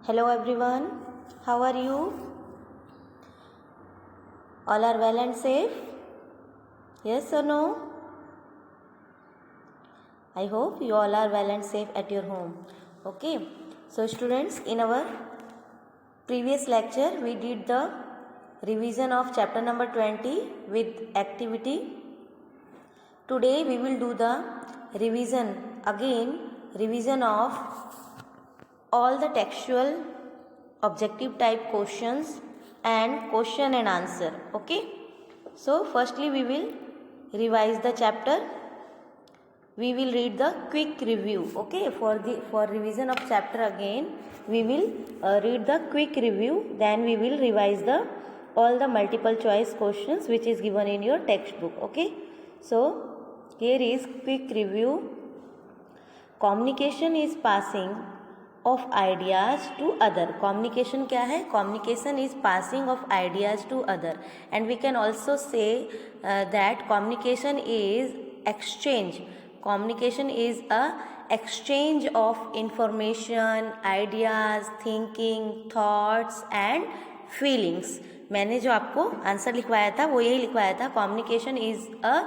Hello everyone, how are you? All are well and safe? Yes or no? I hope you all are well and safe at your home. Okay, so students, in our previous lecture we did the revision of chapter number 20 with activity. Today we will do the revision of all the textual objective type questions and question and answer. Okay, so firstly we will revise the chapter. We will read the quick review. Okay, for revision of chapter again we will read the quick review, then we will revise the all the multiple choice questions which is given in your textbook. Okay, so here is quick review. Communication is passing of ideas to other. Communication क्या है? Communication is passing of ideas to other, and we can also say that communication is exchange. Communication is a exchange of information, ideas, thinking, thoughts and feelings. मैंने जो आपको answer लिखवाया था वो यही लिखवाया था. Communication is a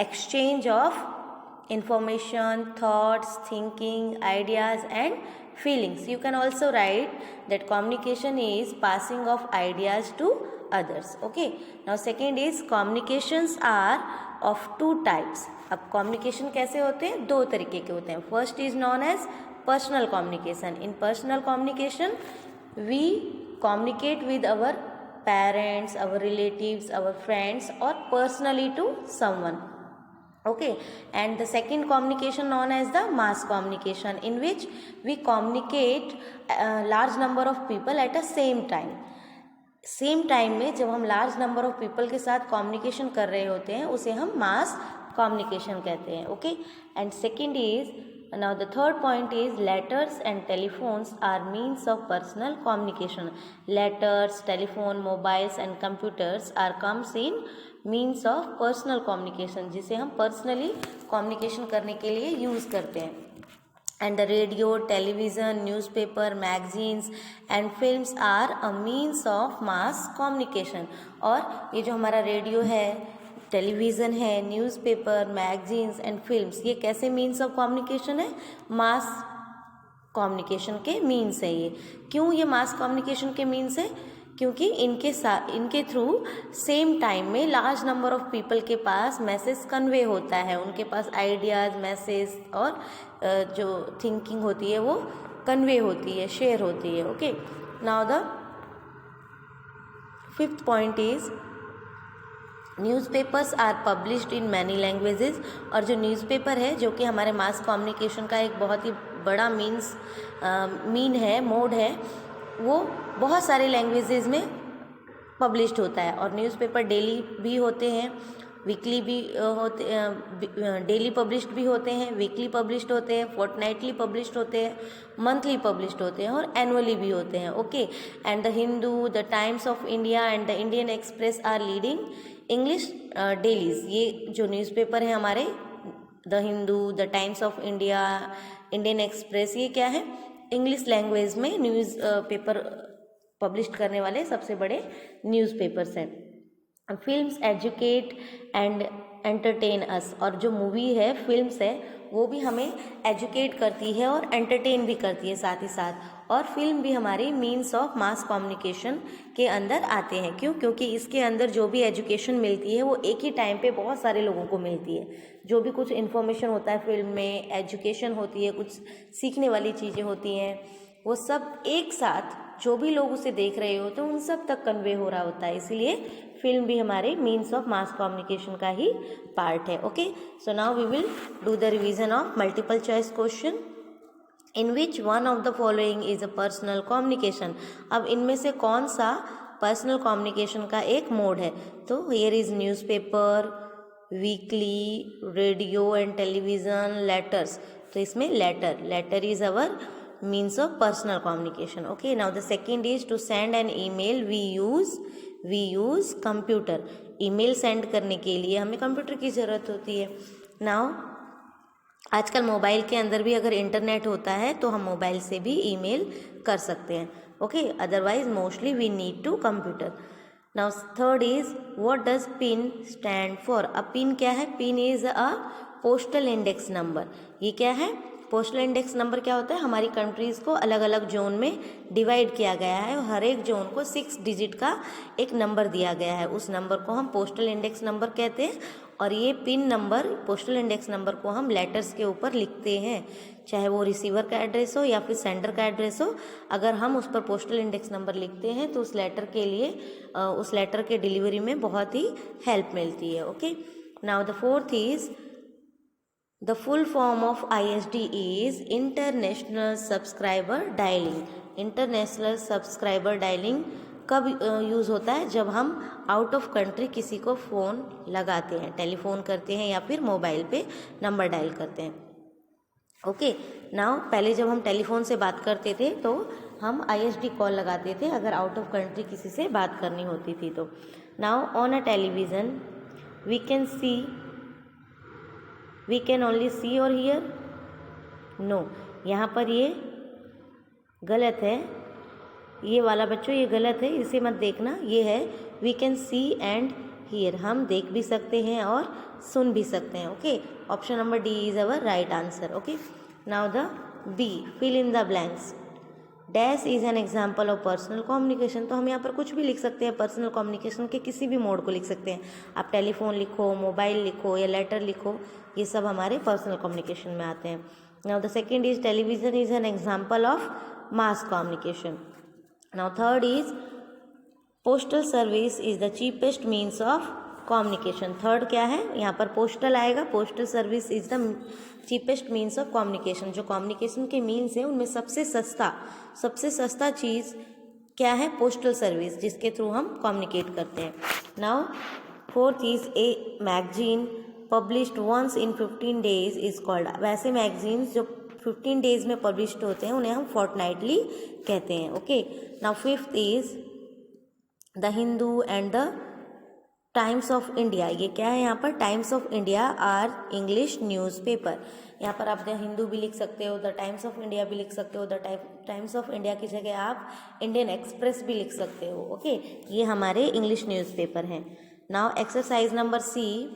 exchange of information, thoughts, thinking, ideas and feelings. You can also write that communication is passing of ideas to others. Okay, now second is communications are of two types. अब communication कैसे होते हैं? दो तरीके के होते हैं. First is known as personal communication. In personal communication we communicate with our parents, our relatives, our friends or personally to someone. Okay, and the second communication known as the mass communication, in which we communicate large number of people at a same time. Same time में जब हम large number of people के साथ communication कर रहे होते हैं उसे हम मास कम्युनिकेशन कहते हैं. Okay, and second is now the third point is letters and telephones are means of personal communication. Letters, telephone, mobiles and computers are comes in means of personal communication, जिसे हम personally communication करने के लिए use करते हैं. And the radio, television, newspaper, magazines and films are a means of mass communication. और ये जो हमारा रेडियो है, टेलीविज़न है, न्यूज़पेपर, मैगजीन्स एंड फिल्म्स, ये कैसे मीन्स ऑफ कम्युनिकेशन है? मास कम्युनिकेशन के मीन्स है ये. क्यों ये मास कम्युनिकेशन के मीन्स है? क्योंकि इनके थ्रू सेम टाइम में लार्ज नंबर ऑफ पीपल के पास मैसेज कन्वे होता है. उनके पास आइडियाज़, मैसेज और जो थिंकिंग होती है वो कन्वे होती है, शेयर होती है. Okay, now the fifth point is newspapers are published in many languages. और जो न्यूज़पेपर है जो कि हमारे मास कम्युनिकेशन का एक बहुत ही बड़ा मोड है, वो बहुत सारे लैंग्वेजेस में पब्लिश्ड होता है. और न्यूज़पेपर डेली भी होते हैं, वीकली भी होते हैं, डेली पब्लिश्ड भी होते हैं, वीकली पब्लिश्ड होते हैं, फोर्टनाइटली पब्लिश्ड होते हैं, मंथली पब्लिश्ड होते हैं और एनुअली भी होते हैं. Okay, and the Hindu, the Times of India and the Indian express are leading English dailies. ये जो न्यूज़पेपर है हमारे, the Hindu, the Times of India, Indian express, ये क्या है? इंग्लिश लैंग्वेज में न्यूज़ पेपर पब्लिश करने वाले सबसे बड़े न्यूज़पेपर्स हैं. फिल्म्स एजुकेट एंड एंटरटेन अस. और जो मूवी है, फिल्म्स है, वो भी हमें एजुकेट करती है और एंटरटेन भी करती है साथ ही साथ. और फिल्म भी हमारी मीन्स ऑफ मास कम्युनिकेशन के अंदर आते हैं. क्यों? क्योंकि इसके अंदर जो भी एजुकेशन मिलती है वो एक ही टाइम पे बहुत सारे लोगों को मिलती है. जो भी कुछ इन्फॉर्मेशन होता है फिल्म में, एजुकेशन होती है, कुछ सीखने वाली चीज़ें होती हैं, वो सब एक साथ जो भी लोग उसे देख रहे होते हैं उन सब तक कन्वे हो रहा होता है. इसीलिए फिल्म भी हमारे मीन्स ऑफ मास कम्युनिकेशन का ही पार्ट है. Okay, so now we will do the revision of multiple choice question in which one of the following is a personal communication. अब इनमें से कौन सा पर्सनल कम्युनिकेशन का एक मोड है? तो here is newspaper, weekly, radio and television, letters. तो इसमें letter is our means of personal communication. Okay, now the second is to send an email we use computer. email send करने के लिए हमें कंप्यूटर की ज़रूरत होती है. now आजकल मोबाइल के अंदर भी अगर इंटरनेट होता है तो हम मोबाइल से भी ईमेल कर सकते हैं. Okay, otherwise mostly we need to computer. Now third is what does PIN stand for? A PIN क्या है? PIN is a postal index number. ये क्या है? पोस्टल इंडेक्स नंबर क्या होता है? हमारी कंट्रीज़ को अलग अलग जोन में डिवाइड किया गया है और हर एक जोन को 6 डिजिट का एक नंबर दिया गया है, उस नंबर को हम पोस्टल इंडेक्स नंबर कहते हैं। और ये pin number, postal index number को हम लेटर्स के ऊपर लिखते हैं, चाहे वो रिसीवर का एड्रेस हो या फिर सेंडर का एड्रेस हो। अगर हम उस पर पोस्टल इंडेक्स नंबर लिखते हैं तो उस लेटर के लिए उस लेटर के डिलीवरी में बहुत ही हेल्प मिलती है। Okay, now the fourth is the full form of ISD is international subscriber dialing. International subscriber dialing कब यूज़ होता है? जब हम आउट ऑफ कंट्री किसी को फ़ोन लगाते हैं, टेलीफोन करते हैं या फिर मोबाइल पे नंबर डायल करते हैं। ओके, नाउ पहले जब हम टेलीफोन से बात करते थे तो हम ISD कॉल लगाते थे अगर आउट ऑफ कंट्री किसी से बात करनी होती थी तो। Now on a television we can only see or hear. No, यहाँ पर ये गलत है, ये वाला बच्चों ये गलत है, इसे मत देखना। ये है we can see and here, हम देख भी सकते हैं और सुन भी सकते हैं। Okay, option number D is our right answer. Okay, now the B, fill in the blanks. Dash is an example of personal communication. तो हम यहाँ पर कुछ भी लिख सकते हैं, पर्सनल कम्युनिकेशन के किसी भी मोड को लिख सकते हैं। आप टेलीफोन लिखो, मोबाइल लिखो या लेटर लिखो, ये सब हमारे पर्सनल कम्युनिकेशन में आते हैं। Now the second is television is an example of mass communication. Now third is postal service is the cheapest means of communication. Third क्या है? यहाँ पर पोस्टल आएगा। Postal service is the cheapest means of communication. जो communication के means हैं उनमें सबसे सस्ता चीज़ क्या है? पोस्टल सर्विस, जिसके थ्रू हम कम्युनिकेट करते हैं। Now fourth is a magazine published once in 15 days is called. वैसे मैगजीन्स जो 15 days में पब्लिश्ड होते हैं उन्हें हम फोर्टनाइटली कहते हैं। Okay, now fifth is the Hindu and the Times of India. ये क्या है? यहाँ पर Times of India are English newspaper. यहाँ पर आप द हिंदू भी लिख सकते हो, द टाइम्स ऑफ इंडिया भी लिख सकते हो, द टाइम्स ऑफ इंडिया की जगह आप इंडियन एक्सप्रेस भी लिख सकते हो। ओके, ये हमारे इंग्लिश न्यूज़पेपर हैं। Now exercise number C,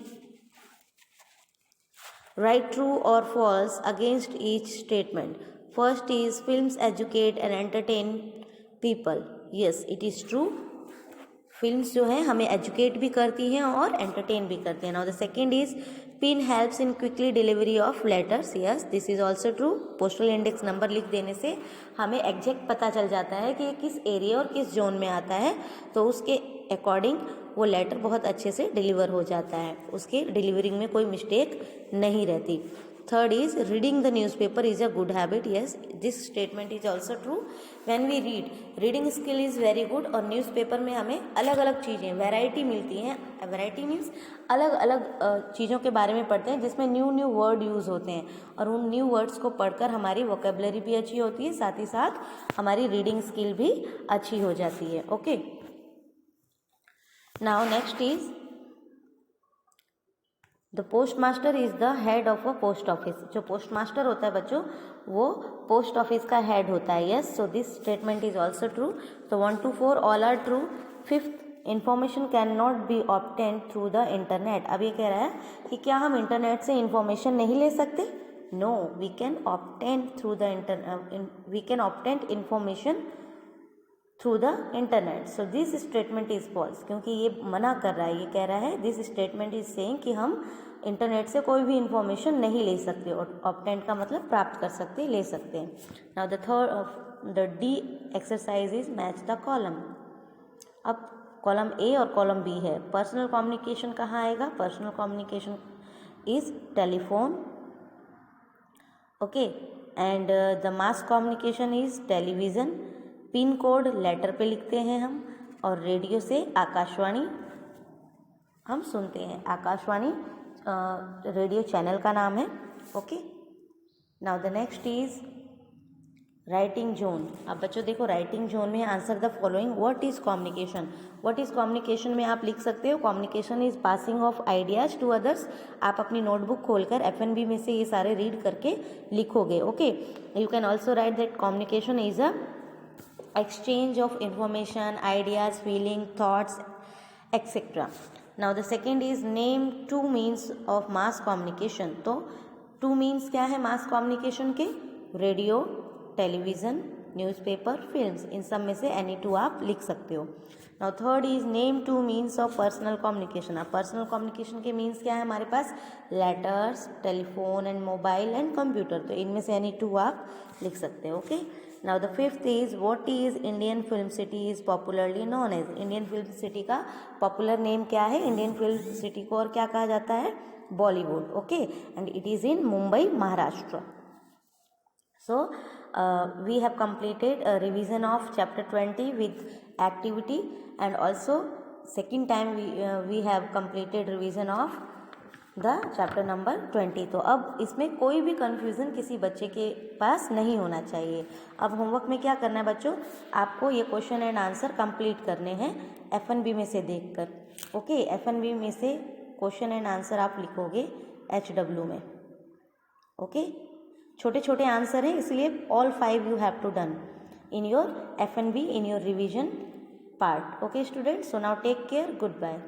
right true or false against each statement. First is films educate and entertain people. Yes, it is true. Films जो है हमें एजुकेट भी करती हैं और एंटरटेन भी करती हैं। Now the second is pin helps in quickly delivery of letters. Yes, this is also true. Postal index number लिख देने से हमें एग्जैक्ट पता चल जाता है कि ये किस एरिया और किस जोन में आता है, तो उसके अकॉर्डिंग वो लेटर बहुत अच्छे से डिलीवर हो जाता है, उसके डिलीवरिंग में कोई मिस्टेक नहीं रहती। Third is reading the newspaper is a good habit. Yes, this statement is also true. When we reading skill is very good. और न्यूज़पेपर में हमें अलग अलग चीज़ें, वैरायटी मिलती हैं। वैरायटी मीन्स अलग अलग चीज़ों के बारे में पढ़ते हैं जिसमें न्यू वर्ड यूज़ होते हैं, और उन न्यू वर्ड्स को पढ़कर हमारी वोकेबलरी भी अच्छी होती है, साथ ही साथ हमारी रीडिंग स्किल भी अच्छी हो जाती है। Okay, now next is the post master is the head of a post office. जो पोस्ट मास्टर होता है बच्चों, वो पोस्ट ऑफिस का हेड होता है। Yes, so this statement is also true. तो 1 to 4 all are true. Fifth, information can not be obtain through the internet. अब ये कह रहा है कि क्या हम इंटरनेट से इंफॉर्मेशन नहीं ले सकते? No, we can obtain information through the internet. So this statement is false, क्योंकि ये मना कर रहा है, ये कह रहा है दिस स्टेटमेंट इज सेइंग कि हम इंटरनेट से कोई भी इंफॉर्मेशन नहीं ले सकते, और ऑब्टेन का मतलब प्राप्त कर सकते, ले सकते हैं। Now the D exercise is match the column. अब कॉलम ए और कॉलम बी है। पर्सनल कम्युनिकेशन कहाँ आएगा? Personal communication is telephone. Okay, and the mass communication is television. Pin code letter पे लिखते हैं हम, और रेडियो से आकाशवाणी हम सुनते हैं। आकाशवाणी रेडियो चैनल का नाम है। Okay, now the next is writing zone. अब बच्चों देखो, राइटिंग जोन में answer the following. What is communication? What is communication में आप लिख सकते हो communication is passing of ideas to others. आप अपनी नोटबुक खोलकर FNB में से ये सारे रीड करके लिखोगे। Okay, you can also right that communication is a exchange of information, ideas, feeling, thoughts, etc. Now the second is name two means of mass communication. तो two means क्या है mass communication के? Radio, television, newspaper, films, इन सब में से any two आप लिख सकते हो. Now third is name two means of personal communication. अब पर्सनल कम्युनिकेशन के मीन्स क्या है हमारे पास? Letters, telephone and mobile and computer. तो इनमें से एनी टू आप लिख सकते हो. Okay. Now the fifth is what is Indian film city is popularly known as. Indian film city का पॉपुलर नेम क्या है? इंडियन फिल्म सिटी को और क्या कहा जाता है? Bollywood. Okay. And it is in Mumbai, Maharashtra. So we have completed a revision of chapter 20 with activity, and also second time we have completed revision of the chapter number 20. तो अब इसमें कोई भी confusion किसी बच्चे के पास नहीं होना चाहिए. अब होमवर्क में क्या करना है बच्चों? आपको ये क्वेश्चन एंड आंसर कंप्लीट करने हैं FNB में से देखकर. ओके. FNB में से क्वेश्चन एंड आंसर आप लिखोगे HW में. ओके. छोटे छोटे आंसर हैं, इसलिए all 5 you have to done in your FNB, in your revision part. Okay students, so now take care. Good bye.